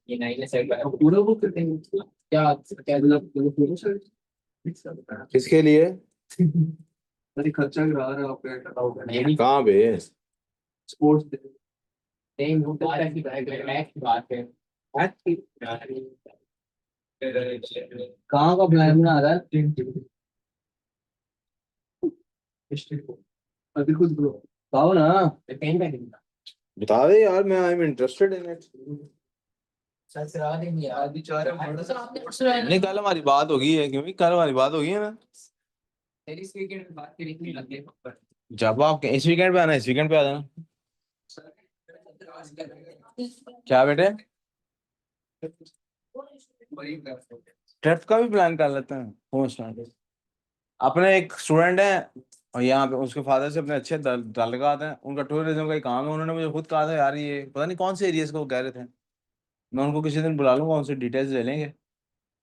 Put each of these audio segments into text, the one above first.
ये नहीं सेट पूरा बुक करते हैं क्या क्या किसके लिए? अरे खर्चा करा रहा है आपका कहाँ पे? स्पोर्ट्स नहीं वो मैच की बात है कहाँ का प्लान बना रहा है अभी कुछ बताओ ना कहीं पे बता दे यार, मैं I am interested in it. नहीं, कल हमारी बात होगी है, क्योंकि कल हमारी बात होगी है ना। इस वीकेंड में बात करी इतनी लग गई जब आप इस वीकेंड पे आना, इस वीकेंड पे आ जाना। क्या बेटे? ट्रिप का भी प्लान कर लेते हैं। अपने एक स्टूडेंट है और यहाँ पे उसके फादर से अपने अच्छे ताल्लुकात हैं, उनका टूरिज्म का ही काम है। उन्होंने मुझे खुद कहा था यार, ये पता नहीं कौन से एरियाज को कह रहे थे। मैं उनको किसी दिन बुला लूंगा, उनसे डिटेल्स ले लेंगे।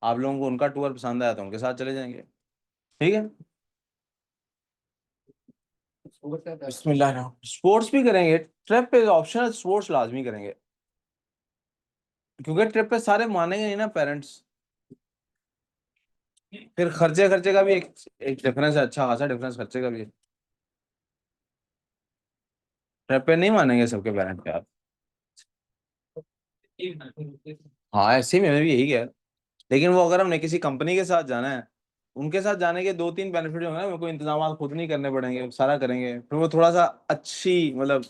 आप लोगों को उनका टूर पसंद आया तो उनके साथ चले जाएंगे। ठीक है। बिस्मिल्लाह। स्पोर्ट्स भी करेंगे ट्रिप पे, ऑप्शनल स्पोर्ट्स लाजमी करेंगे, क्योंकि ट्रिप पे सारे मानेंगे नहीं ना पेरेंट्स। फिर खर्चे खर्चे का भी एक डिफरेंस है, अच्छा खासा डिफरेंस खर्चे का भी है। ट्रिप पे नहीं मानेंगे सबके पेरेंट्स यार। हाँ, ऐसे में भी यही है। लेकिन वो अगर हमने किसी कंपनी के साथ जाना है, उनके साथ जाने के दो तीन बेनिफिट होंगे ना। मेरे को इंतजाम खुद नहीं करने पड़ेंगे, सारा करेंगे। फिर वो थोड़ा सा अच्छी मतलब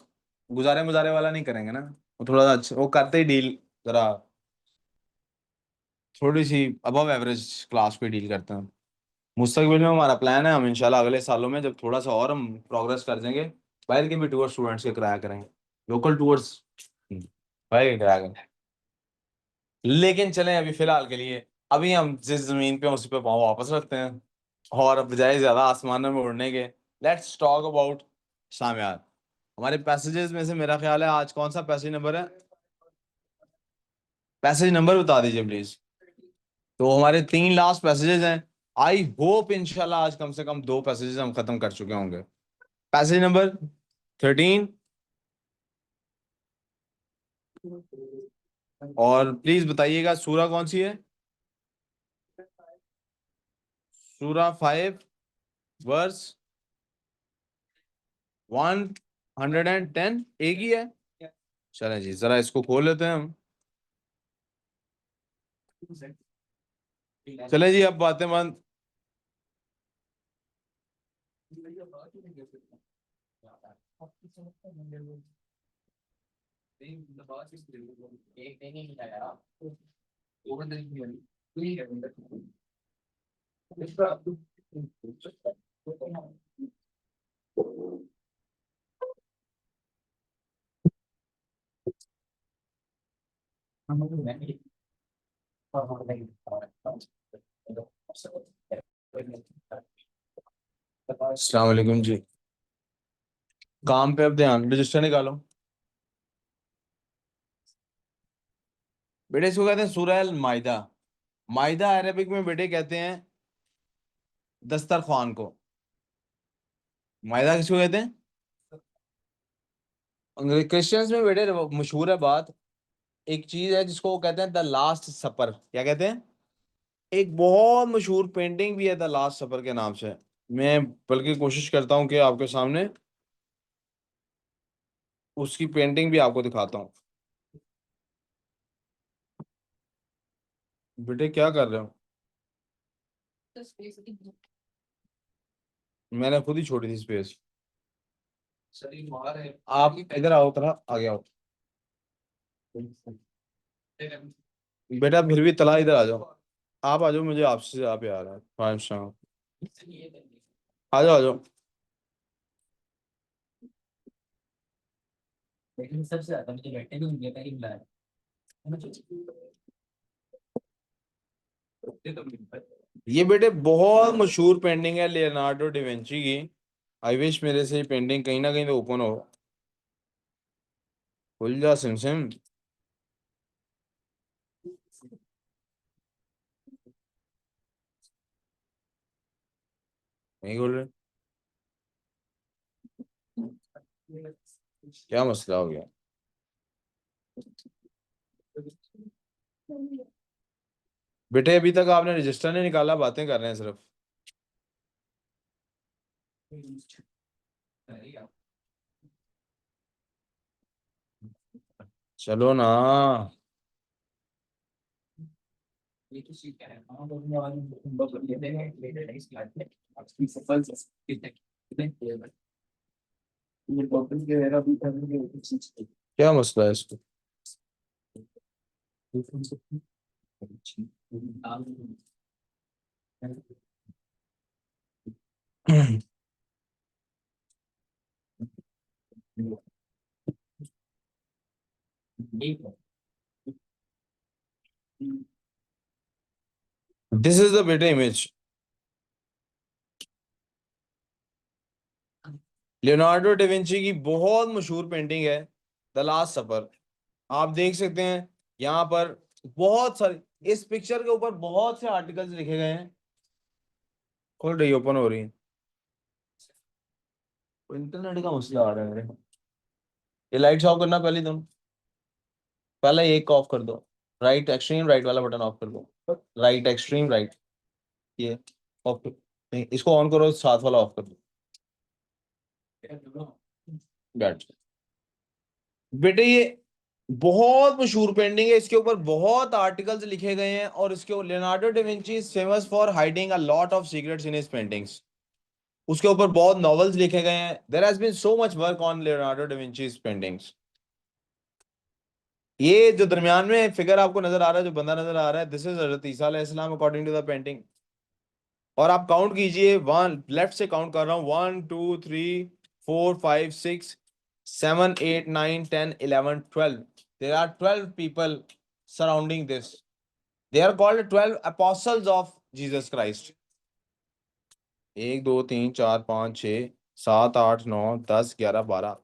गुजारे मुजारे वाला नहीं करेंगे ना। वो थोड़ा सा अच्छा वो करते ही डील जरा थोड़ी सी अबव एवरेज क्लास पे डील करते हैं। मुस्तकबिल में हमारा प्लान है, हम इंशाल्लाह अगले सालों में जब थोड़ा सा और हम प्रोग्रेस कर देंगे, बाहर के भी टूर स्टूडेंट्स के कराया करेंगे, लोकल टूर्स बाहर के कराया करेंगे। लेकिन चलें अभी फिलहाल के लिए, अभी हम जिस जमीन पे हैं, उसी पे पाँव वापस रखते हैं। और अब बजाय ज्यादा आसमानों में उड़ने के, लेट्स टॉक अबाउट सामयान। हमारे पैसेजेस में से मेरा ख्याल है आज कौन सा पैसेज नंबर है? पैसेज नंबर बता दीजिए प्लीज। तो हमारे तीन लास्ट पैसेजेस हैं। आई होप इंशाल्लाह आज कम से कम दो पैसेजेस हम खत्म कर चुके होंगे। Passage number 13। और प्लीज बताइएगा सूरा कौन सी है? सूरा 5 वर्स 110 एक ही है। चलें जी, जरा इसको खोल लेते हैं हम। चले जी, अब बातें बंद। एक नहीं आया वो नहीं अस्सलाम वालेकुम जी। काम पे अब ध्यान, रजिस्टर निकालो बेटे। इसको कहते हैं सूरह अल माइदा। माइदा अरबिक में बेटे कहते हैं दस्तरखान को। माइदा किसको कहते हैं? क्रिश्चियंस में बेटे मशहूर है बात। एक चीज है जिसको वो कहते हैं द लास्ट सपर। क्या कहते हैं? एक बहुत मशहूर पेंटिंग भी है द लास्ट सपर के नाम से। मैं बल्कि कोशिश करता हूँ कि आपके सामने उसकी पेंटिंग भी आपको दिखाता हूँ। बेटे क्या कर रहे हो? मैंने खुद ही छोड़ी थी स्पेस। आप इधर आओ, तरह आगे आओ। बेटा फिर भी तला इधर आ जाओ। आप आ जाओ, मुझे आपसे आप यार है 5 स्टार। आ जाओ आ जाओ। लेकिन सबसे ज्यादा मुझे बैठने को मिलता है इंग्लैंड ये बेटे बहुत मशहूर पेंटिंग है लियोनार्डो डिविंची की। आई विश मेरे से पेंटिंग कहीं ना कहीं तो ओपन हो। खुल जा सिम सिम। नहीं खुल रहे। क्या मसला हो गया? बेटे अभी तक आपने रजिस्टर नहीं निकाला, बातें कर रहे हैं सिर्फ। चलो ना। क्या मसला है इसको? दिस इज द बेटे इमेज। लियोनार्डो डाविंची की बहुत मशहूर पेंटिंग है द लास्ट सपर। आप देख सकते हैं यहाँ पर बहुत सारे, इस पिक्चर के ऊपर बहुत से आर्टिकल्स लिखे गए हैं। खुल रही, ओपन हो रही है। इंटरनेट का मसला आ रहा है मेरे। ये लाइट्स ऑफ करना पहले तुम। पहले एक ऑफ कर दो। राइट एक्सट्रीम राइट वाला बटन ऑफ कर दो। Right extreme right. ये ऑफ नहीं, इसको ऑन करो, साथ वाला ऑफ कर दो। बैठ जाओ। बेटे ये बहुत मशहूर पेंटिंग है, इसके ऊपर बहुत आर्टिकल्स लिखे गए हैं और इसके Leonardo da Vinci is famous for hiding a lot of secrets in his paintings. उसके ऊपर बहुत नॉवेल्स लिखे गए हैं। There has been so much work on Leonardo da Vinci's paintings. ये जो दरमियान में फिगर आपको नजर आ रहा है, जो बंदा नजर आ रहा है, दिस इज हजरत ईसा अलैहिस्सलाम अकॉर्डिंग टू द पेंटिंग। और आप काउंट कीजिए, वन लेफ्ट से काउंट कर रहा हूं, 1 2 3 4 5 6 7 8 9 10 11 12। There are 12 people surrounding this. They are called 12 apostles of Jesus Christ. 1 2 3 4 5 6 7 8 9 10 11 12।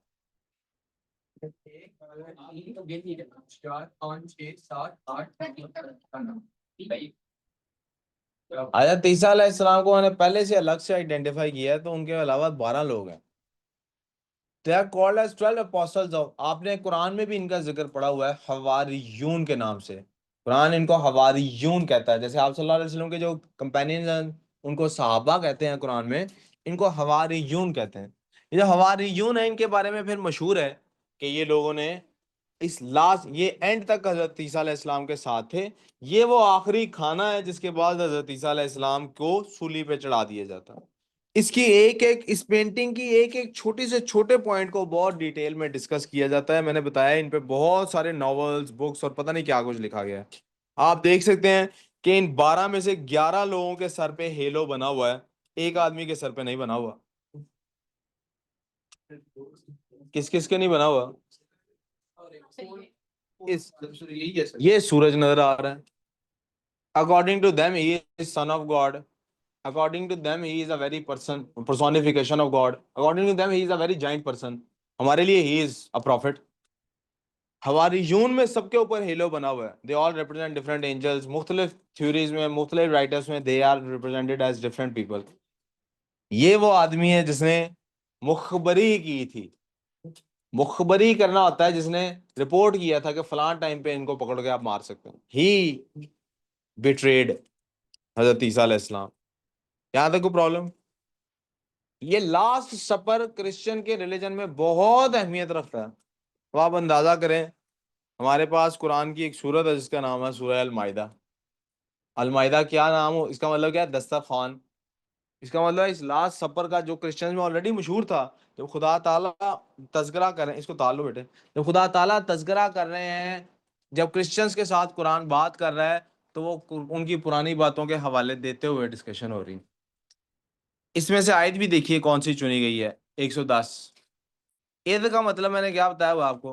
हजरत ईसा अलैहिस्सलाम को मैंने पहले से अलग से आइडेंटिफाई किया है, तो उनके अलावा 12 लोग हैं। They are called as 12 apostles of. आपने कुरान में भी इनका जिक्र पढ़ा हुआ है हवारियून के नाम से। कुरान इनको हवारियून कहता है, जैसे आप सल्लल्लाहु अलैहि वसल्लम के जो कंपेनियन उनको सहाबा कहते हैं कुरान में, इनको हवारियून कहते हैं। ये जो हवारियून है, इनके बारे में फिर मशहूर है कि ये लोगों ने इस लास्ट, ये एंड तक हजरत ईसा अलैहिस्सलाम के साथ थे। ये वो आखिरी खाना है जिसके बाद हजरत ईसा अलैहिस्सलाम को सूली पे चढ़ा दिया जाता है। इसकी एक एक, इस पेंटिंग की एक एक छोटी से छोटे पॉइंट को बहुत डिटेल में डिस्कस किया जाता है। मैंने बताया इन पे बहुत सारे नॉवेल्स, बुक्स और पता नहीं क्या कुछ लिखा गया है। आप देख सकते हैं कि इन 12 में से 11 लोगों के सर पे हेलो बना हुआ है, एक आदमी के सर पे नहीं बना हुआ। किस किस के नहीं बना हुआ? इस ये सूरज नजर आ रहा है। According to them he is son of God. According to them, he is a very personification of God. According to them, he is a very giant person. हमारे लिए he is a prophet. हवारियून में सबके ऊपर hello बना हुआ है। They all represent different angels. मुख्तलिफ theories में, मुख्तलिफ राइटर्स में they are represented as different people. ये वो आदमी है जिसने मुखबरी की थी। मुखबरी करना होता है जिसने रिपोर्ट किया था कि फलां टाइम पे इनको पकड़ के आप मार सकते हैं। He betrayed हजरत ईसा अलैहिस्सलाम। यहाँ तक कोई प्रॉब्लम? ये लास्ट सपर क्रिश्चियन के रिलीजन में बहुत अहमियत रखता है। तो आप अंदाजा करें, हमारे पास कुरान की एक सूरत है जिसका नाम है सूरह अल माइदा। अल माइदा क्या नाम हो, इसका मतलब क्या है? दस्तरखान। इसका मतलब है इस लास्ट सपर का जो क्रिश्चियन में ऑलरेडी मशहूर था, जब खुदा ताला तज़किरा कर रहे हैं, इसको तालो बेटे, जब खुदा ताला तज़किरा कर रहे हैं, जब क्रिश्चियंस के साथ कुरान बात कर रहा है, तो वो उनकी पुरानी बातों के हवाले देते हुए डिस्कशन हो रही है। इसमें से आयत भी देखिए कौन सी चुनी गई है, 110। ईद का मतलब मैंने क्या बताया वो आपको?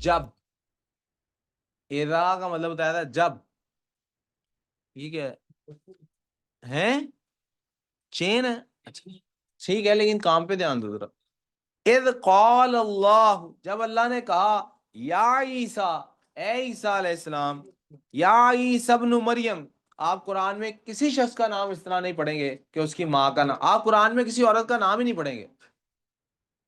जब। इदा का मतलब बताया था जब। ठीक है? हैं? चेन है, अच्छा ठीक है, लेकिन काम पे ध्यान दो जरा। इद कॉल अल्लाह, जब अल्लाह ने कहा, या ईसा, ए ईसा अलैहिस्सलाम, या ईसा इब्न मरियम। आप कुरान में किसी शख्स का नाम इस तरह नहीं पढ़ेंगे कि उसकी माँ का नाम, आप कुरान में किसी औरत का नाम ही नहीं पढ़ेंगे।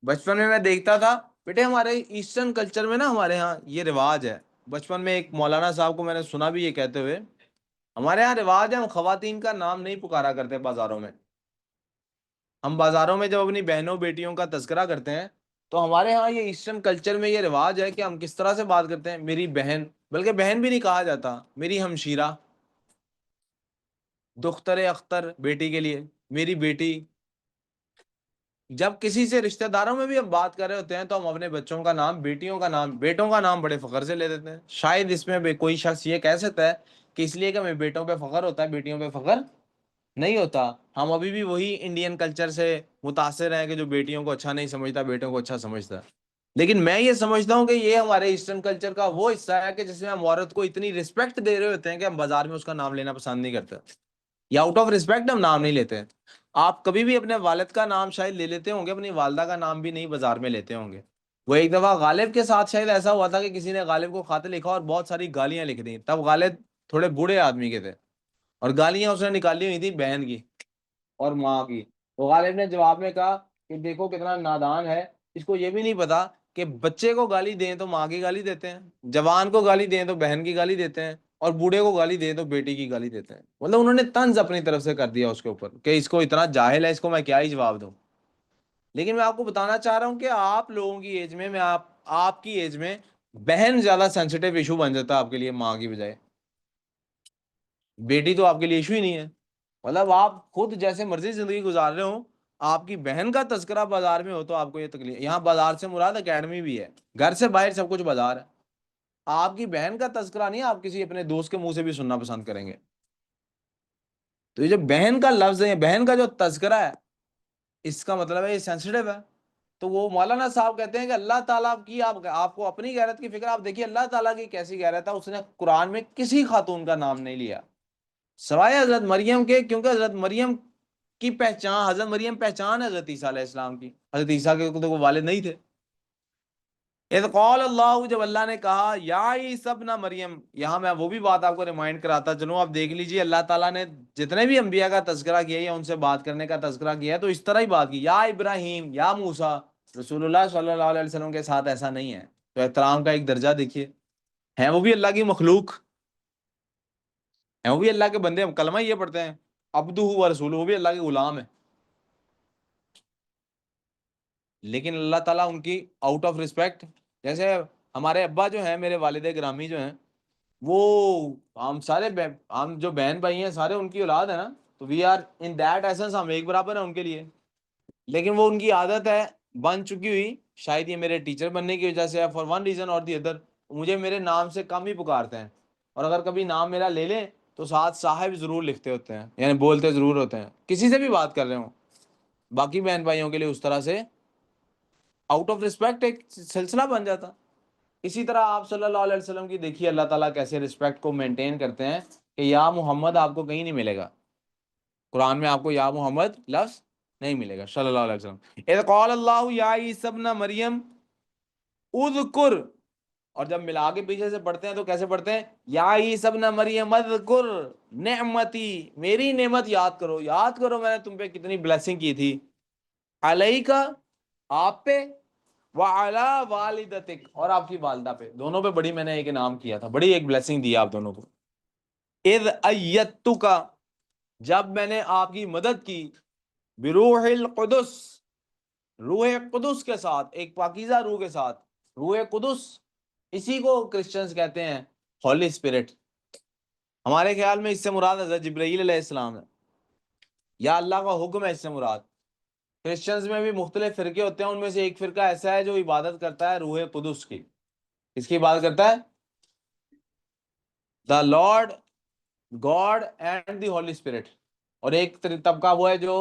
बचपन में मैं देखता था, बेटे हमारे ईस्टर्न कल्चर में ना, हमारे यहाँ ये रिवाज है। बचपन में एक मौलाना साहब को मैंने सुना भी ये कहते हुए, हमारे यहाँ रिवाज है, हम खवातीन का नाम नहीं पुकारा करते बाजारों में। हम बाजारों में जब अपनी बहनों बेटियों का तज़किरा करते हैं, तो हमारे यहाँ ये ईस्टर्न कल्चर में ये रिवाज है कि हम किस तरह से बात करते हैं, मेरी बहन, बल्कि बहन भी नहीं कहा जाता, मेरी हमशीरा, दुख्तर अख्तर बेटी के लिए, मेरी बेटी। जब किसी से रिश्तेदारों में भी हम बात कर रहे होते हैं, तो हम अपने बच्चों का नाम, बेटियों का नाम, बेटों का नाम बड़े फख्र से ले देते हैं। शायद इसमें भी कोई शख्स ये कह सकता है कि इसलिए कि हमें बेटों पे फख्र होता है, बेटियों पे फख्र नहीं होता। हम अभी भी वही इंडियन कल्चर से मुतासिर हैं कि जो बेटियों को अच्छा नहीं समझता, बेटों को अच्छा समझता है। लेकिन मैं ये समझता हूँ कि ये हमारे ईस्टर्न कल्चर का वो हिस्सा है कि जिसमें हम औरत को इतनी रिस्पेक्ट दे रहे होते हैं कि हम बाजार में उसका नाम लेना पसंद नहीं करते, या आउट ऑफ रिस्पेक्ट हम नाम नहीं लेते हैं। आप कभी भी अपने वालिद का नाम शायद ले लेते होंगे, अपनी वालदा का नाम भी नहीं बाजार में लेते होंगे। वो एक दफा गालिब के साथ शायद ऐसा हुआ था कि किसी ने गालिब को खाते लिखा और बहुत सारी गालियां लिख दी। तब गालिब थोड़े बूढ़े आदमी के थे, और गालियां उसने निकाली हुई थी बहन की और माँ की। तो गालिब ने जवाब में कहा कि देखो कितना नादान है, इसको ये भी नहीं पता कि बच्चे को गाली दें तो माँ की गाली देते हैं, जवान को गाली दें तो बहन की गाली देते हैं, और बूढ़े को गाली दें तो बेटी की गाली देते हैं। मतलब उन्होंने तंज अपनी तरफ से कर दिया उसके ऊपर कि इसको इतना जाहिल है, इसको मैं क्या ही जवाब दूं। लेकिन मैं आपको बताना चाह रहा हूं कि आप लोगों की एज में, मैं आपकी एज में बहन ज्यादा सेंसिटिव इशू बन जाता है आपके लिए माँ की बजाय। बेटी तो आपके लिए इशू ही नहीं है। मतलब आप खुद जैसे मर्जी जिंदगी गुजार रहे हो, आपकी बहन का तस्करा बाजार में हो तो आपको ये तकलीफ। यहाँ बाजार से मुराद एकेडमी भी है, घर से बाहर सब कुछ बाजार है। आपकी बहन का तस्करा नहीं, आप किसी अपने दोस्त के मुंह से भी सुनना पसंद करेंगे। तो ये जो बहन का लफ्ज है, बहन का जो तस्करा है, इसका मतलब है ये सेंसिटिव है। तो वो मौलाना साहब कहते हैं कि अल्लाह ताला की, आपको अपनी गैरत की फिक्र, आप देखिए अल्लाह ताला की कैसी गैरत है, उसने कुरान में किसी खातून का नाम नहीं लिया सवाए हजरत मरियम के, क्योंकि हजरत मरियम की पहचान, हजरत मरियम पहचान है हजरत ईसा अलैहि सलाम की। हजरत ईसा के तो वो वालिद नहीं थे। इज़ क़ाल अल्लाह, जब अल्लाह ने कहा, या ईसा इब्न मरियम, यहाँ मैं वो भी बात आपको रिमाइंड कराता चलूं, आप देख लीजिए अल्लाह ताला ने जितने भी अंबिया का तज़किरा किया या उनसे बात करने का तज़किरा किया है, तो इस तरह ही बात की, या इब्राहिम, या मूसा। रसूलुल्लाह सल्लल्लाहु अलैहि वसल्लम के साथ ऐसा नहीं है। तो एहतराम का एक दर्जा देखिए, है वो भी अल्लाह की मखलूक, है वो भी अल्लाह के बंदे, हम कलमा ये पढ़ते हैं अब्दुहु व रसूलुहु, वो भी अल्लाह के गुलाम है। लेकिन अल्लाह ताला उनकी आउट ऑफ रिस्पेक्ट, जैसे हमारे अब्बा जो हैं, मेरे वालिद ग्रामी जो हैं, वो, हम सारे हम जो बहन भाई हैं सारे उनकी औलाद है ना, तो we are in that essence, हम एक बराबर हैं उनके लिए। लेकिन वो उनकी आदत है, बन चुकी हुई, शायद ये मेरे टीचर बनने की वजह से है, फॉर वन रीजन और दी अदर, मुझे मेरे नाम से कम ही पुकारते हैं। और अगर कभी नाम मेरा ले लें तो साथ साहिब जरूर लिखते होते हैं, यानी बोलते जरूर होते हैं किसी से भी बात कर रहे हो। बाकी बहन भाइयों के लिए उस तरह से आउट ऑफ रिस्पेक्ट एक सिलसिला बन जाता। इसी तरह आप सल्लल्लाहु अलैहि वसल्लम की देखिए अल्लाह ताला कैसे रिस्पेक्ट को मेंटेन करते हैं कि या मोहम्मद आपको कहीं नहीं मिलेगा, कुरान में आपको या मोहम्मद लफ्ज नहीं मिलेगा सल्लल्लाहु अलैहि वसल्लम। इज़ क़ाल अल्लाहु या ईसा इब्न मरियम उज़कुर, और जब मिला के पीछे से पढ़ते हैं तो कैसे पढ़ते हैं, या ईसा इब्न मरियम उज़कुर नेमती, मेरी नेमत याद करो, याद करो मैंने तुम पे कितनी ब्लेसिंग की थी, अलैका, आप पे, व अला वालिदतिक, और आपकी वालदा पे, दोनों पे बड़ी मैंने एक इनाम किया था, बड़ी एक ब्लेसिंग दी आप दोनों को। इद अय्यतुका, जब मैंने आपकी मदद की, बिरूहिल कुदुस, रूह कुदुस के साथ, एक पाकीज़ा रूह के साथ। रूह कुदुस, इसी को क्रिश्चियंस कहते हैं हॉली स्पिरिट। हमारे ख्याल में इससे मुराद हज़रत जिब्राईल अलैहिस्सलाम है, या अल्लाह का हुक्म है इससे मुराद। क्रिश्चियंस में भी मुख्तलिफ फिरके होते हैं, उनमें से एक फिरका ऐसा है जो इबादत करता है रूह कुदुस की। किसकी इबादत करता है? The Lord God and the Holi spirit. और एक तबका वो है जो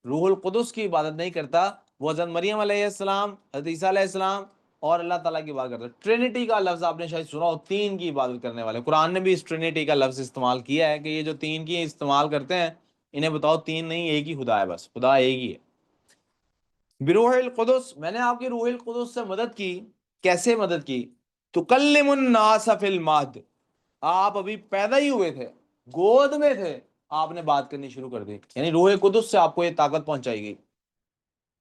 रूहुल कुदुस की इबादत नहीं करता, वो हज़रत मरियम अलैहिस्सलाम, हज़रत ईसा अलैहिस्सलाम और अल्लाह ताला की इबादत करता है। ट्रिनिटी का लफ्ज आपने शायद सुना हो, तीन की इबादत करने वाले। कुरान ने भी इस ट्रिनिटी का लफ्ज इस्तेमाल किया है कि ये जो तीन की इस्तेमाल करते हैं, इन्हें बताओ तीन नहीं, एक ही खुदा है, बस खुदा एक ही है। बिरूहिल कुदस, मैंने आपकी रूहिल कुदस से मदद की। कैसे मदद की? तुकल्लिमुन नास फिल महद, आप अभी पैदा ही हुए थे, गोद में थे, आपने बात करनी शुरू कर दी, यानी रूह कुदस से आपको ये ताकत पहुंचाई गई।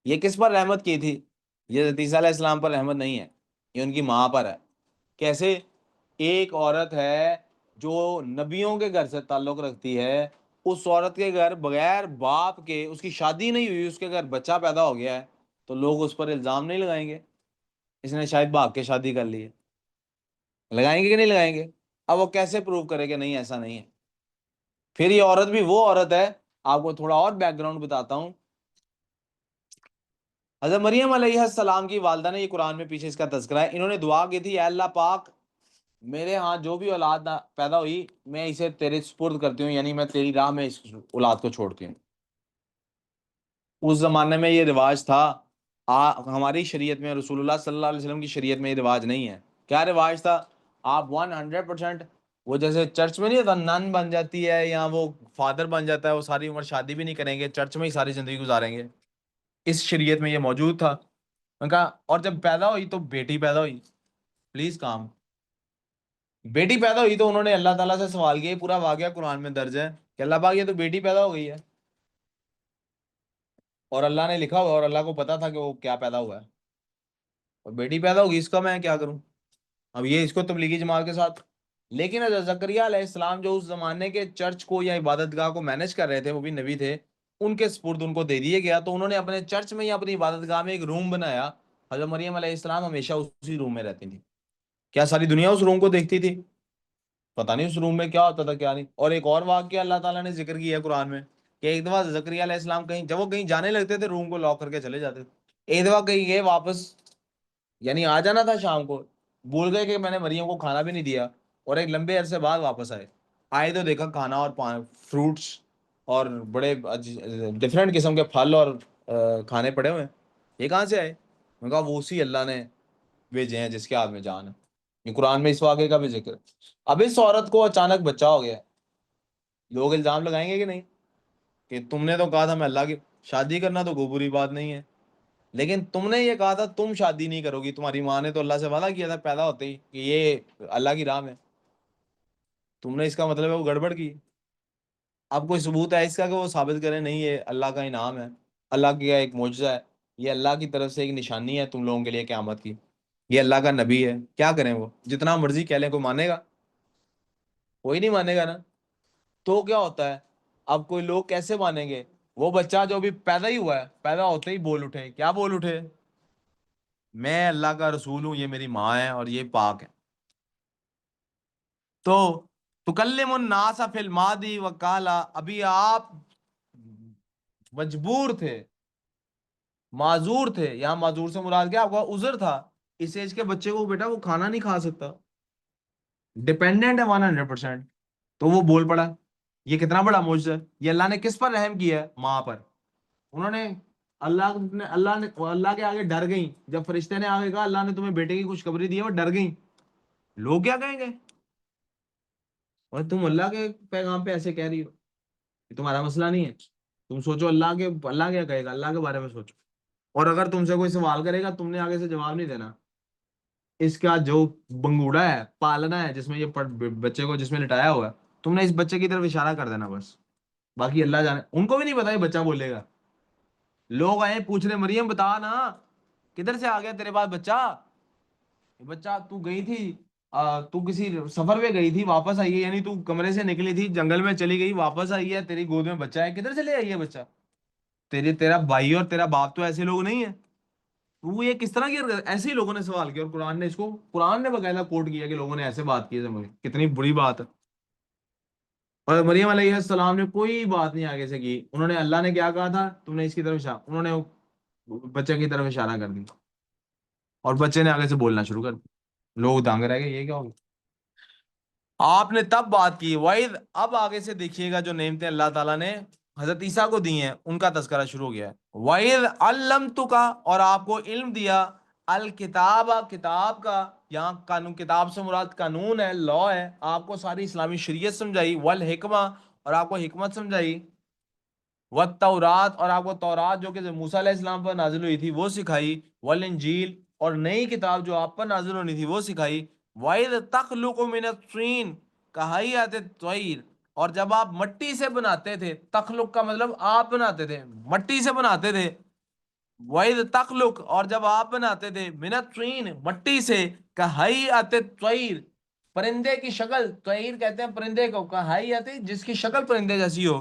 ये किस पर रहमत की थी? ये हदीस अलैहिस्सलाम पर रहमत नहीं है, ये उनकी माँ पर है। कैसे? एक औरत है जो नबियों के घर से ताल्लुक रखती है, उस औरत के घर बगैर बाप के, उसकी शादी नहीं हुई, उसके घर बच्चा पैदा हो गया है, तो लोग उस पर इल्ज़ाम नहीं लगाएंगे इसने शायद भाग के शादी कर ली है? लगाएंगे कि नहीं लगाएंगे? अब वो कैसे प्रूव करे कि नहीं ऐसा नहीं है? फिर ये औरत भी वो औरत है, आपको थोड़ा और बैकग्राउंड बताता हूँ। हज़रत मरियम अलैहिस्सलाम की वालदा ने, ये कुरान में पीछे इसका तज़किरा है, इन्होंने दुआ की थी, "ऐ अल्लाह पाक, मेरे यहाँ जो भी औलाद पैदा हुई, मैं इसे तेरे सुपुर्द करती हूँ, यानी मैं तेरी राह में इस औलाद को छोड़ती हूँ।" उस जमाने में ये रिवाज था। हमारी शरीयत में, रसूलुल्लाह सल्लल्लाहु अलैहि वसल्लम की शरीयत में ये रिवाज नहीं है। क्या रिवाज था? आप 100%, वो जैसे चर्च में नहीं होता, नन बन जाती है या वो फादर बन जाता है, वो सारी उम्र शादी भी नहीं करेंगे, चर्च में ही सारी जिंदगी गुजारेंगे। इस शरीयत में ये मौजूद था। मैंने कहा, और जब पैदा हुई तो बेटी पैदा हुई, प्लीज काम, बेटी पैदा हुई तो उन्होंने अल्लाह ताला से सवाल किया, पूरा वाकया कुरान में दर्ज है कि अल्लाह पाक, ये तो बेटी पैदा हो गई है, और अल्लाह ने लिखा हुआ, और अल्लाह को पता था कि वो क्या पैदा हुआ है, और बेटी पैदा होगी, इसका मैं क्या करूं? अब ये इसको तबलीगी जमात के साथ। लेकिन हज़रत जकरिया अलैहिस्सलाम जो उस जमाने के चर्च को या इबादतगाह को मैनेज कर रहे थे, वो भी नबी थे, उनके स्पुर्द उनको दे दिया गया, तो उन्होंने अपने चर्च में या अपनी इबादतगाह में एक रूम बनाया। हज़रत मरियम अलैहिस्सलाम हमेशा उसी रूम में रहती थी। क्या सारी दुनिया उस रूम को देखती थी? पता नहीं उस रूम में क्या होता था क्या नहीं। और एक और वाकया अल्लाह ताला ने जिक्र किया है कुरान में, कि एक दफा जकरिया अलैहिस्सलाम कहीं, जब वो कहीं जाने लगते थे, रूम को लॉक करके चले जाते थे। एक दफा कहीं गए वापस, यानी आ जाना था शाम को, भूल गए कि मैंने मरियम को खाना भी नहीं दिया, और एक लंबे अरसे बाद वापस आए। आए तो देखा खाना और फ्रूट्स और बड़े डिफरेंट किस्म के फल और खाने पड़े हुए हैं। ये कहाँ से आए? मैंने कहा वो उसी अल्लाह ने भेजे हैं जिसके हाथ में जान है। ये कुरान में इस वाक़े का भी जिक्र है। अब इस औरत को अचानक बच्चा हो गया, लोग इल्जाम लगाएंगे कि नहीं, कि तुमने तो कहा था मैं अल्लाह की, शादी करना तो कोई बुरी बात नहीं है, लेकिन तुमने ये कहा था तुम शादी नहीं करोगी, तुम्हारी माँ ने तो अल्लाह से वादा किया था पैदा होते ही कि ये अल्लाह की राह में, तुमने इसका मतलब है वो गड़बड़ की। अब कोई सबूत है इसका कि वो साबित करें नहीं ये अल्लाह का इनाम है, अल्लाह का एक मोजज़ा है, ये अल्लाह की तरफ से एक निशानी है तुम लोगों के लिए क़यामत की, ये अल्लाह का नबी है? क्या करें? वो जितना मर्जी कह लें, कोई मानेगा? कोई नहीं मानेगा ना। तो क्या होता है, अब कोई लोग कैसे मानेंगे? वो बच्चा जो अभी पैदा ही हुआ है, पैदा होते ही बोल उठे, क्या बोल उठे? मैं अल्लाह का रसूल हूं, ये मेरी माँ है और ये पाक है। तो तुकल्लिमुन नासा फिल मादी वकाला, अभी आप मजबूर थे, माजूर थे, यहाँ माजूर से मुराद क्या? आपका उज़र था। इस एज के बच्चे को बेटा वो खाना नहीं खा सकता, डिपेंडेंट है 100%। तो वो बोल पड़ा। ये कितना बड़ा मुझसे, ये अल्लाह ने किस पर रहम किया है? माँ पर। उन्होंने, अल्लाह ने अल्लाह के आगे डर गई, जब फरिश्ते ने आगे कहा अल्लाह ने तुम्हें बेटे की खुशखबरी दी है, वो डर गई। लोग क्या कहेंगे? और तुम अल्लाह के पैगाम पे ऐसे कह रही हो, ये तुम्हारा मसला नहीं है, तुम सोचो अल्लाह क्या कहेगा, अल्लाह के बारे में सोचो। और अगर तुमसे कोई सवाल करेगा, तुमने आगे से जवाब नहीं देना। इसका जो बंगूड़ा है, पालना है, जिसमें ये बच्चे को जिसमें लिटाया हुआ है, तुमने इस बच्चे की तरफ इशारा कर देना बस। बाकी अल्लाह जाने, उनको भी नहीं पता ये बच्चा बोलेगा। लोग आए पूछने, मरियम बता ना, किधर से आ गया तेरे पास बच्चा? ये बच्चा, तू गई थी, तू किसी सफर पे गई थी, वापस आई है, यानी तू कमरे से निकली थी, जंगल में चली गई, वापस आई है, तेरी गोद में बच्चा है, किधर से ले आई है बच्चा? तेरा भाई और तेरा बाप तो ऐसे लोग नहीं है। वो ये किस तरह की ऐसे ही लोगों ने सवाल किया, और कुरान ने बकायदा कोट किया कि लोगों ने ऐसे बात की है मुझे, कितनी बुरी बात है। और मरियम अलैहिस्सलाम ने कोई बात नहीं आगे से की, उन्होंने, अल्लाह ने क्या कहा था, तुमने इसकी तरफ इशारा, उन्होंने बच्चे की तरफ इशारा कर दी, और बच्चे ने आगे से बोलना शुरू कर दिया। लोग दंग रह गए, ये क्या हो गया? आपने तब बात की वाइद। अब आगे से देखिएगा जो नेमतें अल्लाह ताला ने हजरत ईसा को दी हैं, उनका तस्करा शुरू हो गया है। वाइद अल्लम तुका, और आपको इल्म दिया, अल किताब, किताब का, यहाँ कानून, किताब से मुराद कानून है, लॉ है, आपको सारी इस्लामी शरीयत समझाई, वल हिकमा, और आपको हिकमत समझाई, व तौरात, और आपको तौरात जो कि मूसा अलैहिस्सलाम पर नाजिल हुई थी वो सिखाई, वल इंजील, और नई किताब जो आप पर नाजिल होनी थी वो सिखाई, वाइद तखलुकु मिनत तीन कहायत तैर, और जब आप मट्टी से बनाते थे, तखलुक का मतलब आप बनाते थे, मट्टी से बनाते थे, वाइद तखलुक, और जब आप बनाते थे, मिनत तीन मट्टी से, कहायत तैर परिंदे की शक्ल, तैर कहते हैं परिंदे को, कहायत जिसकी शक्ल परिंदे जैसी हो,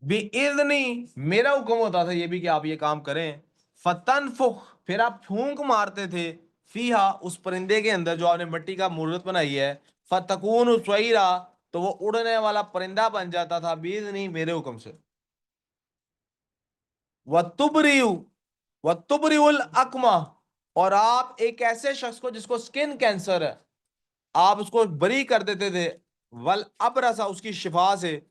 बेइज़्नी मेरा हुक्म होता था ये भी कि आप ये काम करें, फतनफुख फिर आप फूंक मारते थे, फीहा उस परिंदे के अंदर जो आपने मिट्टी का मूर्त बनाई है, फतकून स्वैरा तो वो उड़ने वाला परिंदा बन जाता था, बेइज़्नी मेरे हुक्म से, वतुबरियु वतुबरियुल अकमा, और आप एक ऐसे शख्स को जिसको स्किन कैंसर है आप उसको बरी कर देते थे, वल अबरसा उसकी शिफा से,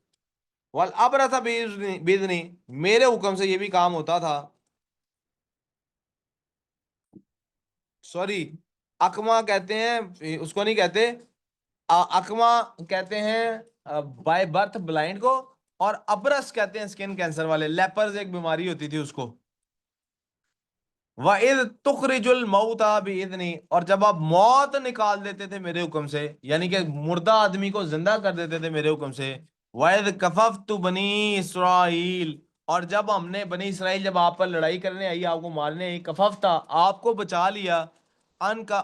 वल अबरसा बेइज़्नी बेइज़्नी मेरे हुक्म से ये भी काम होता था। सॉरी, अकमा कहते हैं उसको, नहीं कहते अकमा कहते हैं बाय बर्थ ब्लाइंड को, और अबरस कहते हैं स्किन कैंसर वाले, लेपर्स एक बीमारी होती थी उसको। वइद तुखरिजुल मौता बिइज़्नी, और जब आप मौत निकाल देते थे मेरे हुक्म से, यानी कि मुर्दा आदमी को जिंदा कर देते थे मेरे हुक्म से, वइद कफफ्तु बनी इसराइल, और जब हमने बनी इसराइल जब आप पर लड़ाई करने आई, आपको मारने आई, कफफ्ता आपको बचा लिया, अन का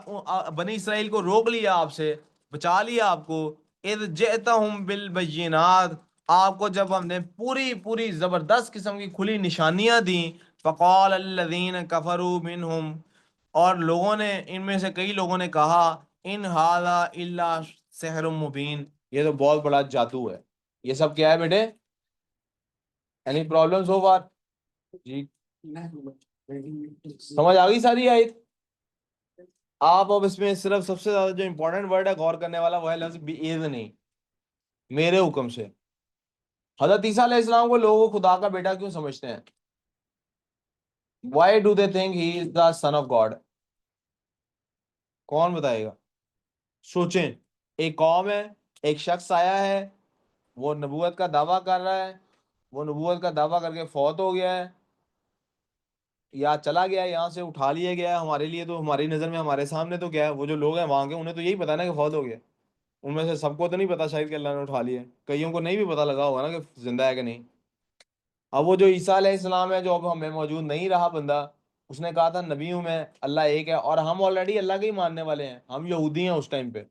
बनी इसराइल को रोक लिया आपसे, बचा लिया आपको, इद जेतहुम बिल बय्यिनात आपको जब हमने पूरी पूरी जबरदस्त किस्म की खुली निशानियां दी, फ़क़ाल अल्लज़ीन कफ़रू मिनहुम, और लोगों ने इनमें से कई लोगों ने कहा, इन हाज़ा इल्ला सिहरुम मुबीन, ये तो बहुत बड़ा जादू है। ये सब क्या है बेटे? एनी प्रॉब्लम सो फार? जी समझ आ गई सारी आयत? आप अब इसमें सिर्फ सबसे ज्यादा जो इंपॉर्टेंट वर्ड है गौर करने वाला वो है लफ्ज बिइज़्नी मेरे हुक्म से। हजरत ईसा अलैहिस्सलाम को लोग खुदा का बेटा क्यों समझते हैं? Why do they think he is the sun of God? कौन बताएगा? सोचें, एक कौम है, एक शख्स आया है, वो नबूवत का दावा कर रहा है, वो नबूवत का दावा करके फौत हो गया है या चला गया है, यहाँ से उठा लिया गया है, हमारे लिए तो हमारी नज़र में हमारे सामने तो क्या है, वो जो लोग हैं वहाँ के उन्हें तो यही पता है ना कि फौत हो गया। उनमें से सबको तो नहीं पता शायद कि अल्लाह ने उठा लिया है, कईयों को नहीं भी पता लगा होगा ना कि जिंदा है कि नहीं। अब वो जो ईसा अलैहिस्सलाम है जो अब हमें मौजूद नहीं रहा बंदा, उसने कहा था नबी हूं मैं, अल्लाह एक है, और हम ऑलरेडी अल्लाह के ही मानने वाले हैं, हम यहूदी हैं उस टाइम पे।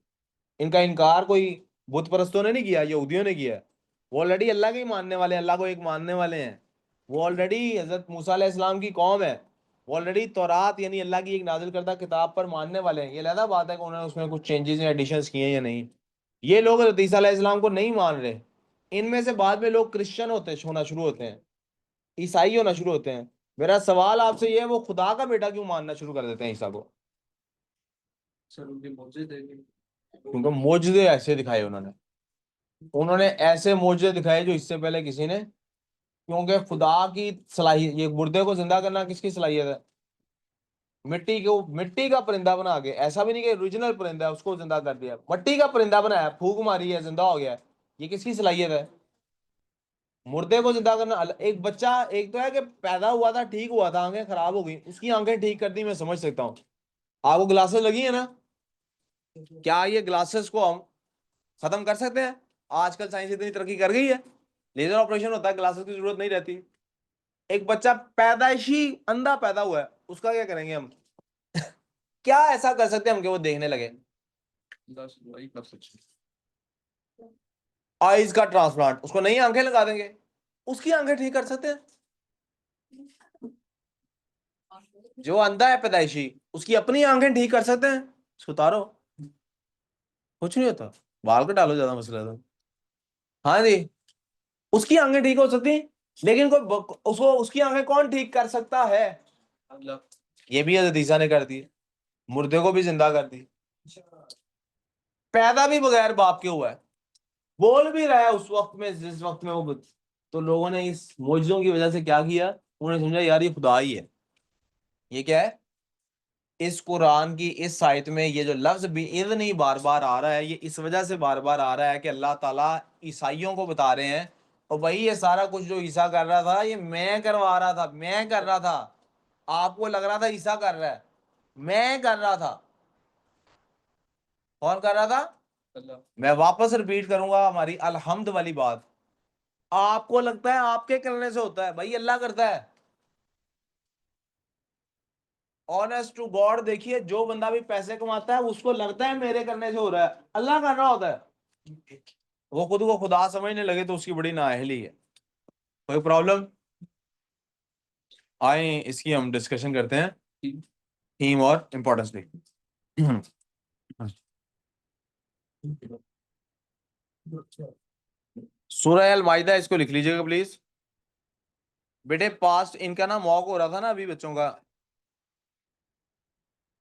इनका इनकार कोई बुत परस्तों ने नहीं किया, यहूदियों ने किया है। वो ऑलरेडी अल्लाह के ही मानने वाले हैं, अल्लाह को एक मानने वाले हैं। वो ऑलरेडी हजरत मूसा अलैहिस्सलाम की कौम है, वो ऑलरेडी तौरात यानी अल्लाह की एक नाजिल करदा किताब पर मानने वाले हैं। ये अलग बात है कि उन्होंने उसमें कुछ चेंजेस या एडिशंस किए हैं या नहीं। ये लोग हजरत ईसा अलैहिस्सलाम को नहीं मान रहे। इनमें से बाद में लोग क्रिश्चियन होना शुरू होते हैं, ईसाई होना शुरू होते हैं। मेरा सवाल आपसे ये है, वो खुदा का बेटा क्यों मानना शुरू कर देते हैं ईसा को? सर उनकी मौजूद है क्योंकि मोजज़े ऐसे दिखाए उन्होंने, उन्होंने ऐसे मोजज़े दिखाए जो इससे पहले किसी ने, क्योंकि खुदा की सलाहियत, ये मुर्दे को जिंदा करना किसकी सलाहियत है? मिट्टी को, मिट्टी का परिंदा बना के, ऐसा भी नहीं कि ओरिजिनल परिंदा है उसको जिंदा कर दिया, मिट्टी का परिंदा बनाया, फूक मारी है, जिंदा हो गया है, ये किसकी सलाहियत है? मुर्दे को जिंदा करना एक बच्चा, एक तो है कि पैदा हुआ था, ठीक हुआ था, आंखें खराब हो गई, उसकी आंखें ठीक कर दी, मैं समझ सकता हूँ। आपको ग्लासेस लगी है ना, क्या ये ग्लासेस को हम खत्म कर सकते हैं? आजकल साइंस इतनी तरक्की कर गई है, लेजर ऑपरेशन होता है, ग्लासेस की जरूरत नहीं रहती। एक बच्चा पैदाइशी अंधा पैदा हुआ है, उसका क्या करेंगे हम? क्या ऐसा कर सकते हैं हम कि वो देखने लगे? बस वही कर सकते आईज का ट्रांसप्लांट, उसको नई आंखें लगा देंगे, उसकी आंखें ठीक कर सकते हैं। जो अंधा है पैदाइशी, उसकी अपनी आंखें ठीक कर सकते हैं, सुतारो, कुछ नहीं होता, बाल को डालो, ज्यादा मसला था। हाँ जी, उसकी आंखें ठीक हो सकती, लेकिन कोई उसको, उसकी आंखें कौन ठीक कर सकता है? अल्लाह। ये भी हज़रत ईसा ने कर दी, मुर्दे को भी जिंदा कर दी, पैदा भी बगैर बाप के हुआ है, बोल भी रहा है उस वक्त में जिस वक्त में वो। तो लोगों ने इस मोजों की वजह से क्या किया, उन्होंने समझा यार ये खुदा ही है। ये क्या है? इस कुरान की इस आयत में ये जो लफ्ज बिइज़्नी बार बार आ रहा है, ये इस वजह से बार बार आ रहा है कि अल्लाह ताला ईसाइयों को बता रहे हैं और भाई ये सारा कुछ जो ईसा कर रहा था ये मैं करवा रहा था, मैं कर रहा था। आपको लग रहा था ईसा कर रहा है, मैं कर रहा था। कौन कर रहा था? अल्लाह। मैं वापस रिपीट करूंगा हमारी अलहम्द वाली बात। आपको लगता है आपके करने से होता है, भाई अल्लाह करता है। ऑनेस्ट टू गॉड देखिए, जो बंदा भी पैसे कमाता है उसको लगता है मेरे करने से हो रहा है, अल्लाह कर रहा होता है। वो खुद को खुदा समझने लगे तो उसकी बड़ी नाअहली है। कोई प्रॉब्लम? आए इसकी हम डिस्कशन करते हैं, थीम और इम्पोर्टेंस भी। सूरह अल माइदा इसको लिख लीजिएगा प्लीज। बेटे पास्ट इनका ना मॉक हो रहा था ना अभी बच्चों का,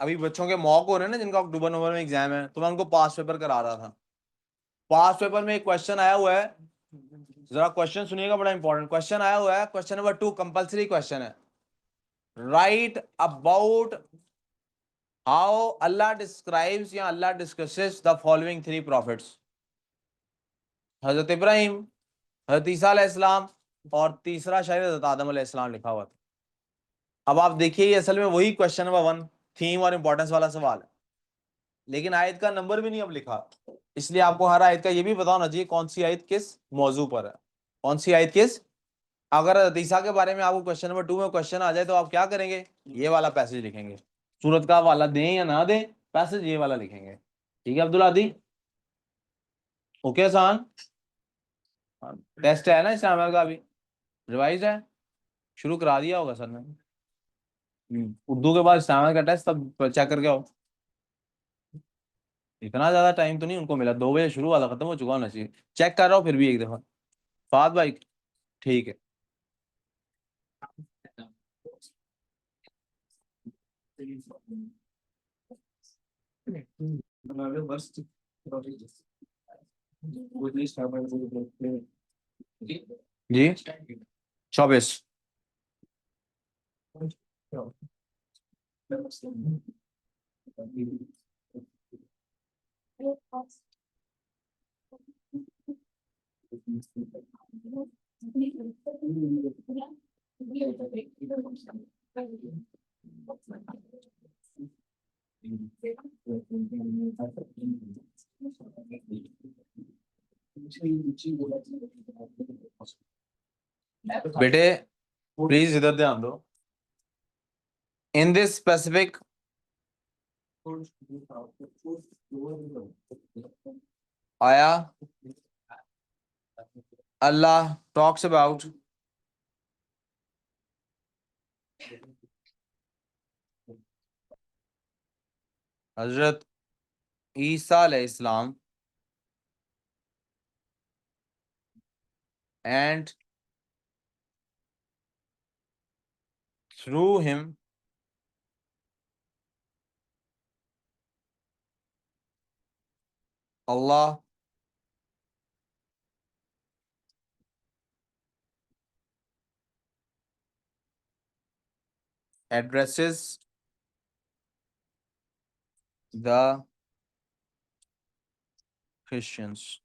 अभी बच्चों के मॉक हो रहे हैं ना जिनका अक्टूबर नवंबर में एग्जाम है, तो मैं उनको पास्ट पेपर करा रहा था। पास्ट पेपर में एक क्वेश्चन आया हुआ है, जरा क्वेश्चन सुनिएगा, बड़ा इंपॉर्टेंट क्वेश्चन आया हुआ है। क्वेश्चन नंबर 2 कंपल्सरी क्वेश्चन है। Right about how Allah describes या अल्लाह डिस्कसेस द फॉलोइंग 3 प्रॉफिट्स। हजरत इब्राहिम, हजरत ईसा अलैहिस्सलाम और तीसरा शायद हजरत आदम अलैहिस्सलाम लिखा हुआ था। अब आप देखिए ये असल में वही क्वेश्चन नंबर 1 थीम और इंपॉर्टेंस वाला सवाल है, लेकिन आयत का नंबर भी नहीं अब लिखा, इसलिए आपको हर आयत का ये भी पता होना चाहिए कौन सी आयत किस मौजू पर है, कौन सी आयत किस। अगर हदीसा के बारे में आपको क्वेश्चन नंबर 2 में क्वेश्चन आ जाए तो आप क्या करेंगे? ये वाला पैसेज लिखेंगे। सूरत का हवाला दें या ना दें, पैसेज ये वाला लिखेंगे। ठीक है अब्दुल आदी? ओके आसान। टेस्ट है ना इस्लाम का अभी, रिवाइज है, शुरू करा दिया होगा सर ने। उर्दू के बाद इस्लाम का टेस्ट तब चेक करके आओ। इतना ज्यादा टाइम तो नहीं उनको मिला, 2 बजे शुरू वाला खत्म हो चुका होना चाहिए। चेक कर रहा हूँ फिर भी एक दफा। फाद भाई ठीक है। जी 24। बेटे प्लीज इधर ध्यान दो। इन दिस स्पेसिफिक आया अल्लाह टॉक्स अबाउट हजरत ईसा अलैहिस्सलाम and through him Allah addresses the Christians।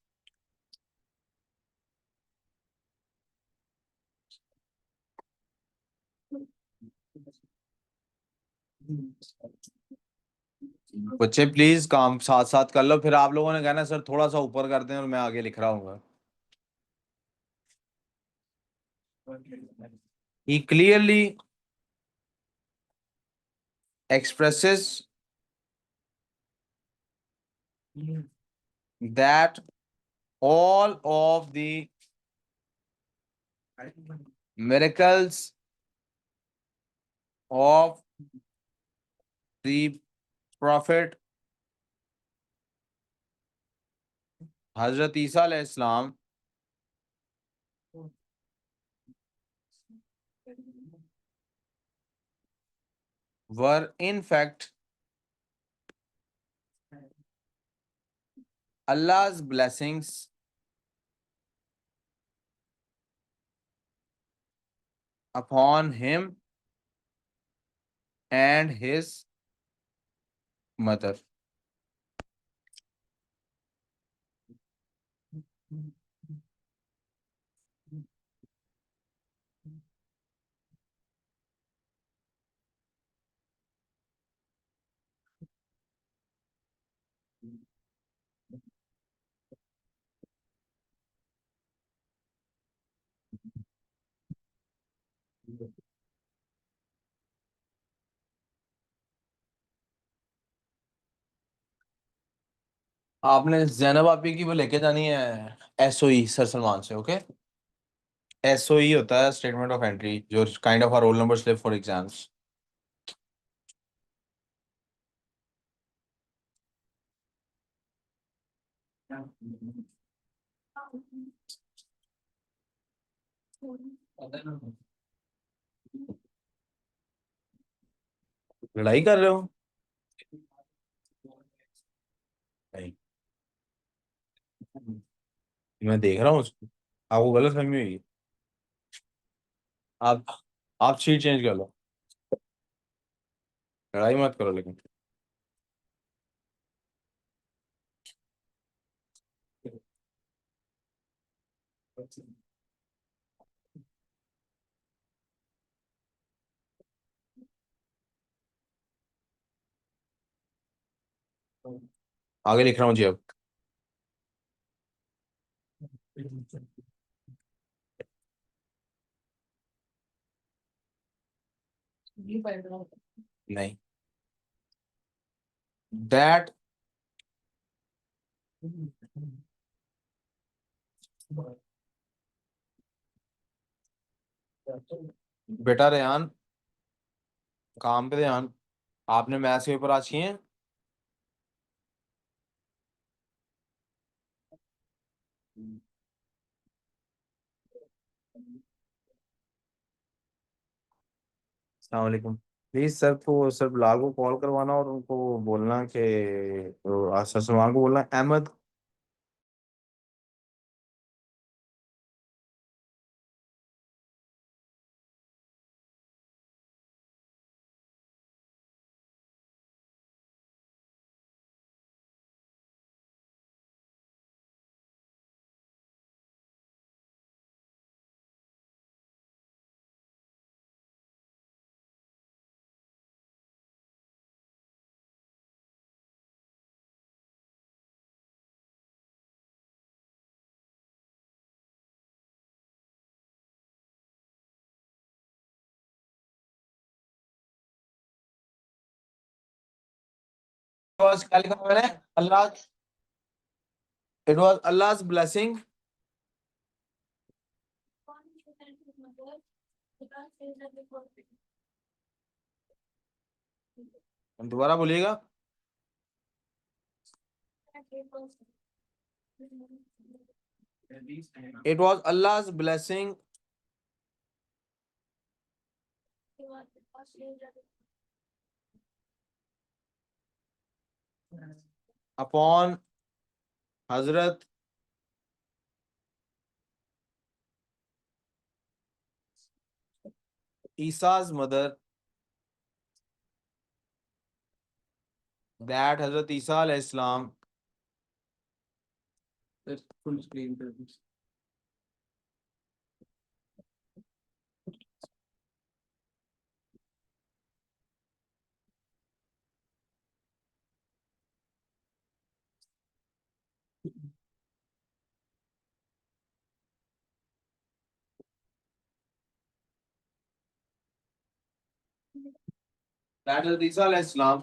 बच्चे प्लीज काम साथ साथ कर लो, फिर आप लोगों ने कहना सर थोड़ा सा ऊपर कर दें और मैं आगे लिख रहा हूँ। He clearly expresses that all of the miracles of the Prophet Hazrat Isa अलैहिस्सलाम were in fact Allah's blessings upon him and his mother। आपने जैनब आपी की वो लेके जानी है एसओई सर सलमान से, ओके। एसओई होता है स्टेटमेंट ऑफ एंट्री, जो kind of roll number slip for exams. लड़ाई कर रहे हो? नहीं, मैं देख रहा हूँ उसको। आपको गलत फहमी हुई। आप आप सीट चेंज कर लो। लड़ाई मत करो लेकिन। आगे लिख रहा हूँ जी अब। नहीं, दैट बेटा रेहान, काम पे ध्यान। आपने मैथ्स के पेपर आज किए हैं? अस्सलाम वालेकुम। प्लीज सर को, सर बिलाल को कॉल करवाना और उनको बोलना कि सर सलमान को बोलना अहमद। क्या लिखा मैंने? अल्लाह, इट वाज अल्लाह's ब्लेसिंग। दोबारा बोलिएगा। It was अल्लाह's blessing upon Hazrat ईसा's mother, that हजरत ईसा अलैहिस्सलाम फुल स्क्रीन पे। दैट हजरत ईसा अलैहिस्सलाम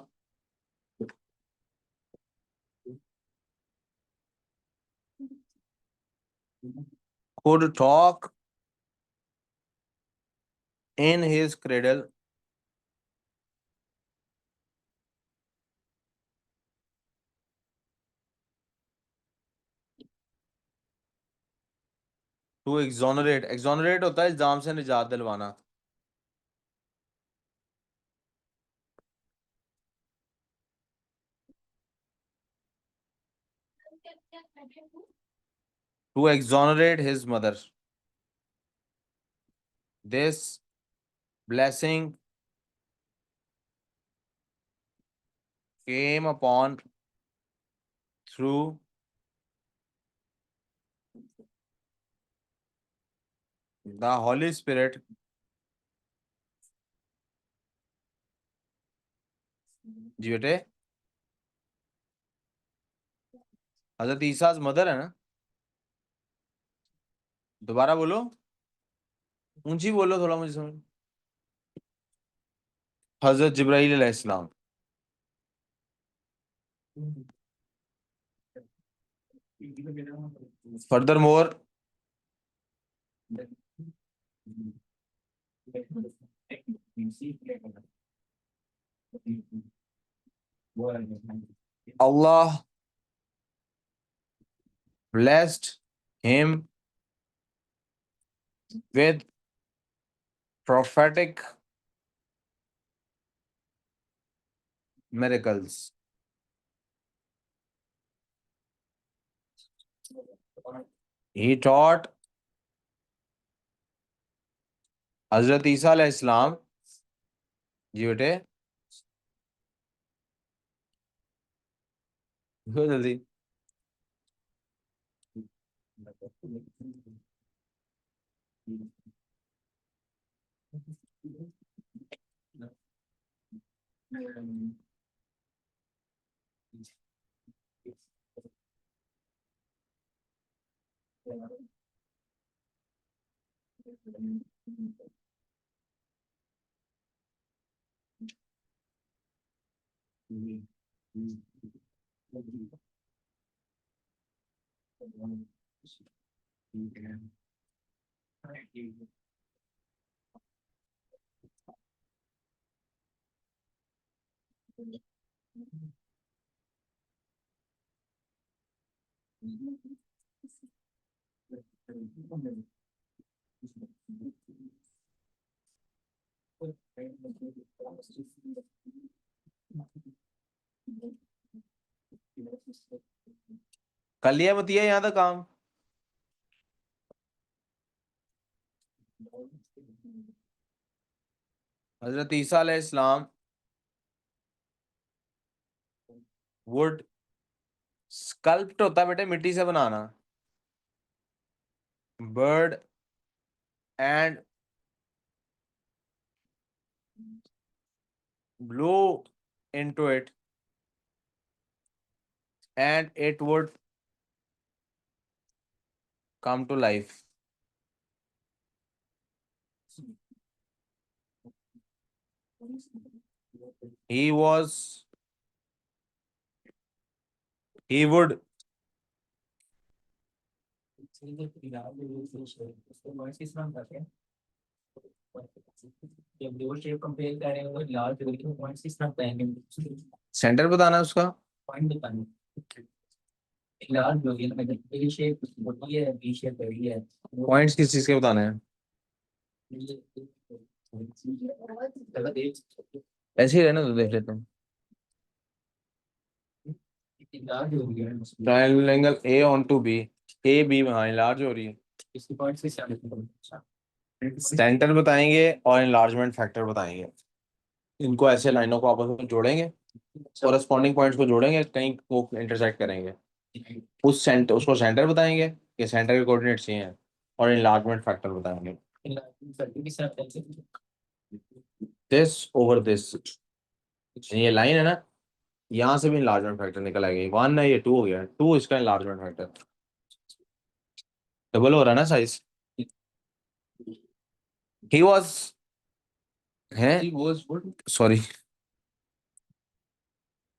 could talk in his cradle to exonerate, exonerate होता है इल्जाम से निजात दिलवाना। To exonerate his mother, this blessing came upon through the Holy Spirit, जी बेटे। हजरत ईसा's मदर है ना? दोबारा बोलो, ऊंची बोलो थोड़ा, मुझे समझ। हजरत जिब्राईल अलैहिस्सलाम। Further more Allah blessed him with prophetic miracles. He taught हजरत ईसा अलैहिस्सलाम, जी बेटे देखो जल्दी, कर लिया बतिया यहाँ तक काम। हजरत ईसा अलैहिस्सलाम वुड स्कल्प्ट होता है बेटे मिट्टी से बनाना, bird and blow into it and it would come to life. He was, he would जब दो शेप कंपेयर कर रहे हो लार्ज देखो पॉइंट्स किस तरह बताएंगे सेंटर बताना है उसका, पॉइंट बताना लार्ज हो गया ना ए शेप छोटी है बी शेप बड़ी है पॉइंट्स किस चीज के बताने हैं, ऐसे ही रहना तो देख लेता हूँ। लार्ज हो गया triangle angle A on to B, A B हाँ लार्ज हो रही है, इसके पॉइंट्स किस तरह सेंटर बताएंगे और इनलार्जमेंट फैक्टर बताएंगे। इनको ऐसे लाइनों को आपस में जोड़ेंगे, कोरस्पॉन्डिंग पॉइंट्स को जोड़ेंगे, कहीं वो इंटरसेक्ट करेंगे, उस सेंटर उसको सेंटर बताएंगे कि सेंटर के कोऑर्डिनेट्स ये हैं, और इनलार्जमेंट फैक्टर बताएंगे, दिस ओवर दिस। ये लाइन है ना, यहाँ से भी इनलार्जमेंट फैक्टर निकल आएगा, 1 है ये 2 हो गया, 2 इसका इनलार्जमेंट फैक्टर, डबल हो रहा है ना साइज। ही वॉज है sorry,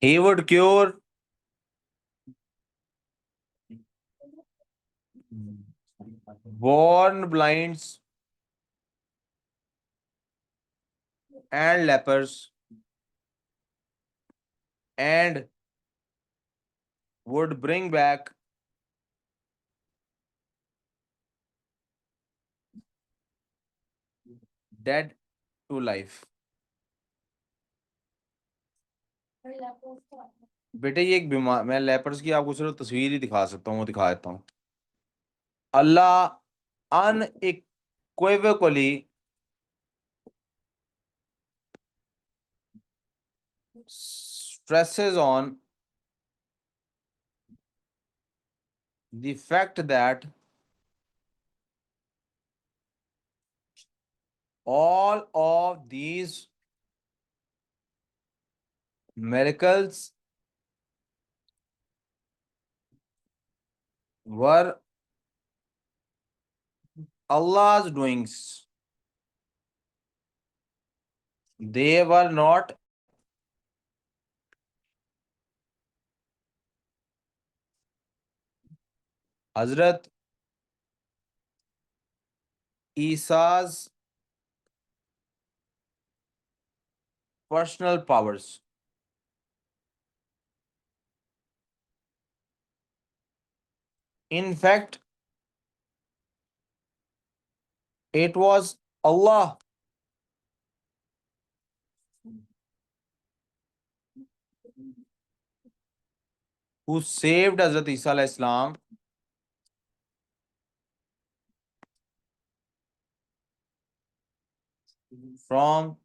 he would cure born blinds and lepers and would bring back dead to life. बेटे ये एक बीमार, मैं लेपर्स की आपको सिर्फ तस्वीर ही दिखा सकता हूँ, वो दिखा देता हूँ। अल्लाह unequivocally stresses on the fact that all of these miracles were Allah's doings they were not Hazrat Isa's personal powers. In fact, it was Allah who saved Hazrat Isa alayhi salam from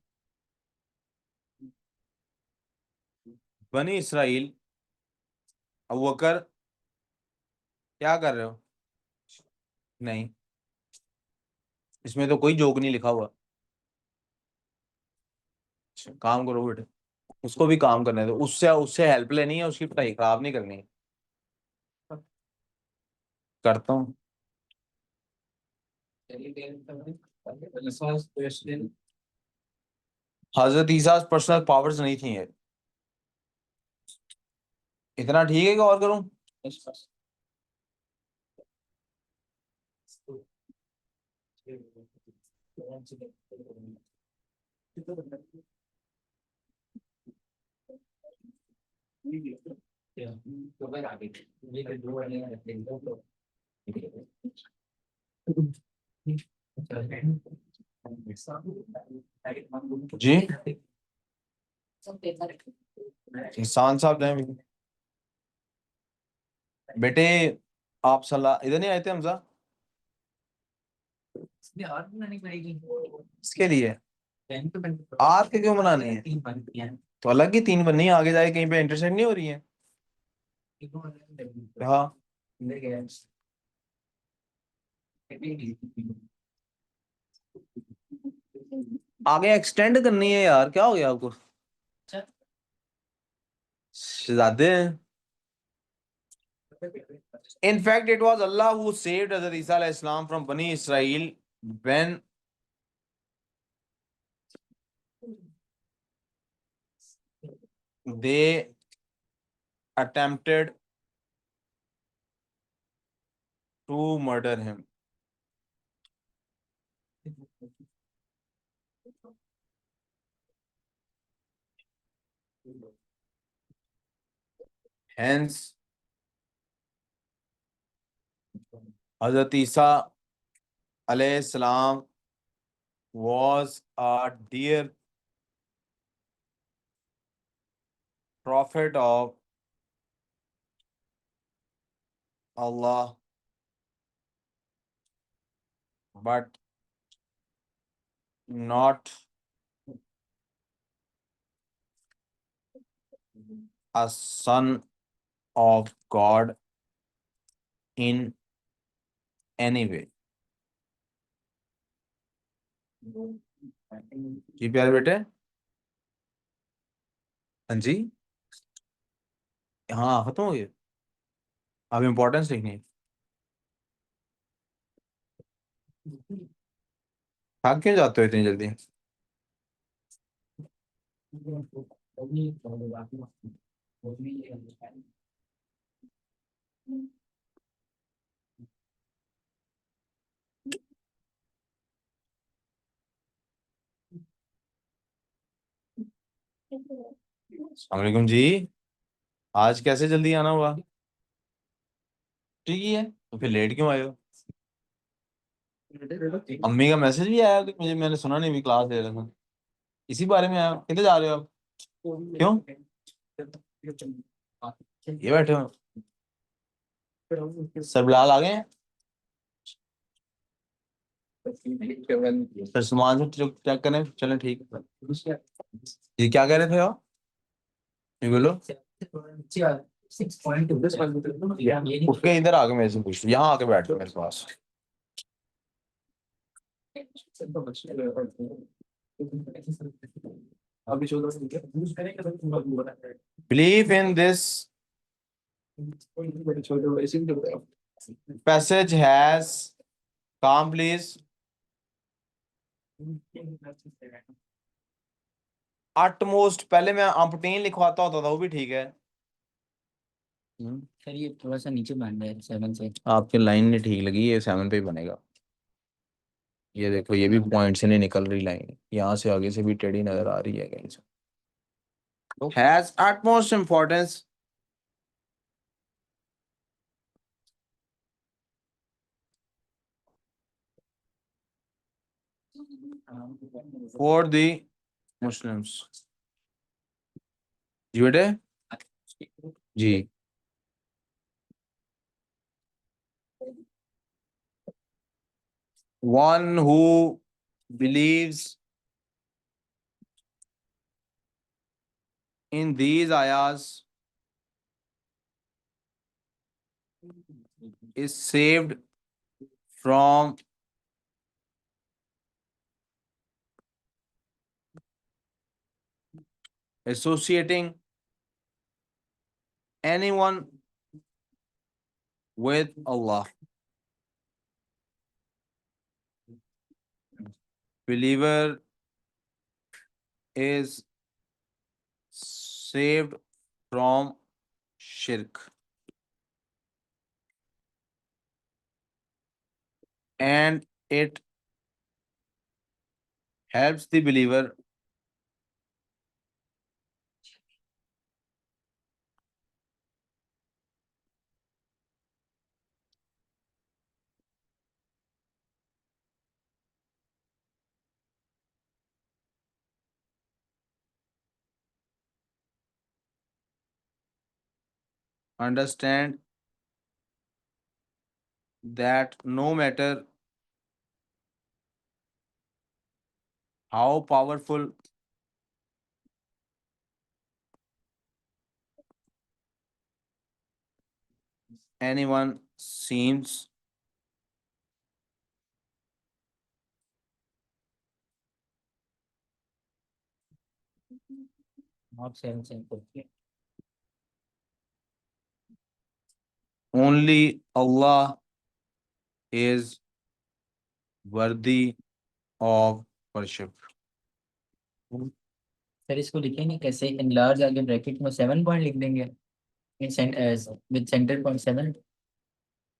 Bani Israel. Abu बकर क्या कर रहे हो? नहीं, इसमें तो कोई joke नहीं लिखा हुआ। अच्छा, काम करो बेटे, उसको भी काम करने दो, उससे उससे हेल्प लेनी है, उसकी पढ़ाई खराब नहीं करनी है। करता हूँ। हजरत ईसा पर्सनल पावर्स नहीं थी ये। इतना ठीक है कि और करूं? जी इंसान साहब जाए बेटे, आप सलाह इधर नहीं आए थे हमजा? इसके लिए आज के क्यों बनानी है? तो अलग ही 3 बननी है, आगे जाके कहीं पे इंटरसेक्ट नहीं हो रही है। हाँ, आगे एक्सटेंड करनी है यार, क्या हो गया आपको? शहजादे हैं। In fact, it was Allah who saved Hazrat Isa alayhi salam from Bani Israel when they attempted to murder him. Hence, Hazrat Isa alayhi salam was a dear prophet of Allah, but not a son of God in any way. जी प्यारे बेटे, हाँ जी, हाँ खत्म हो गया। अब importance लिखनी है। भाग क्यों जाते हो इतनी जल्दी? अस्सलाम वालेकुम जी, आज कैसे जल्दी आना हुआ? ठीक ही है, तो फिर लेट क्यों आए हो? अम्मी का मैसेज भी आया कि मुझे, मैंने सुना नहीं, भी क्लास ले रहा था, इसी बारे में आया। किधर जा रहे हो आप? क्यों? ये बैठे हो, सब लाल आ गए हैं? फिर सामान से चेक करें, चलें ठीक है। ये क्या कह रहे थे आप? ये बोलो। उठ के इधर आके मेरे से पूछ, यहाँ आके बैठ मेरे पास। Believe in this passage has, calm please. utmost पहले मैं अम्पटेन लिखवाता होता था, वो भी ठीक है। सर ये थोड़ा सा नीचे बन रहा है 7 से। आपकी लाइन नहीं ठीक लगी, ये 7 पे ही बनेगा। ये देखो, ये भी पॉइंट से नहीं निकल रही लाइन, यहाँ से आगे से भी टेढ़ी नजर आ रही है कहीं से। Has utmost importance for the Muslims। जी बेटे जी। One who believes in these ayahs is saved from associating anyone with Allah। Believer is saved from shirk and it helps the believer understand that no matter how powerful anyone seems, आप 7 से करके only Allah is worthy of worship। Sir इसको लिखेंगे कैसे? enlarge आगे bracket में 7 point लिख देंगे with center point 7।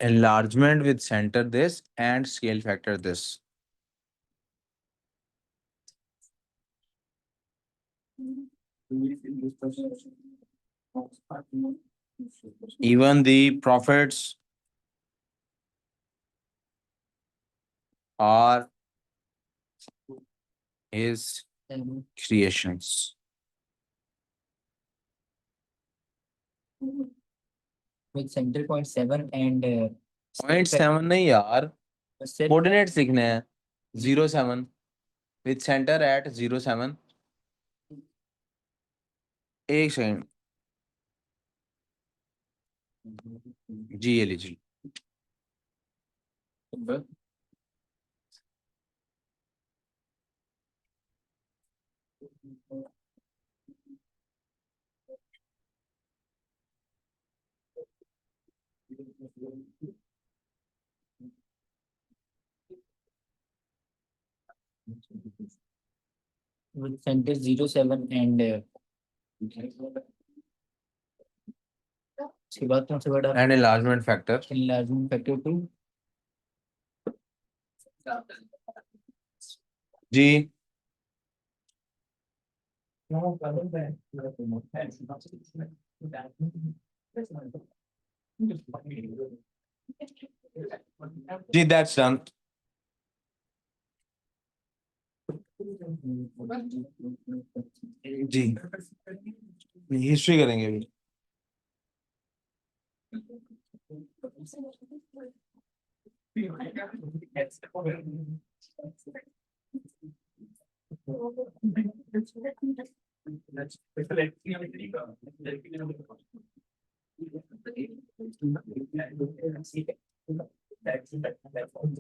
Enlargement with center this and scale factor this। Even the prophets are his creations। with center point 7 and 0.7 नहीं यार, sir coordinates लिखने हैं। 0.7 with center at 0.7। एक सेकंड जी, ये लीजिए। with center 0.7 and इसके बाद कौन सा वर्ड आप and enlargement factor। enlargement factor 2। जी जी, दैट्स डन। जी हिस्ट्री करेंगे अभी।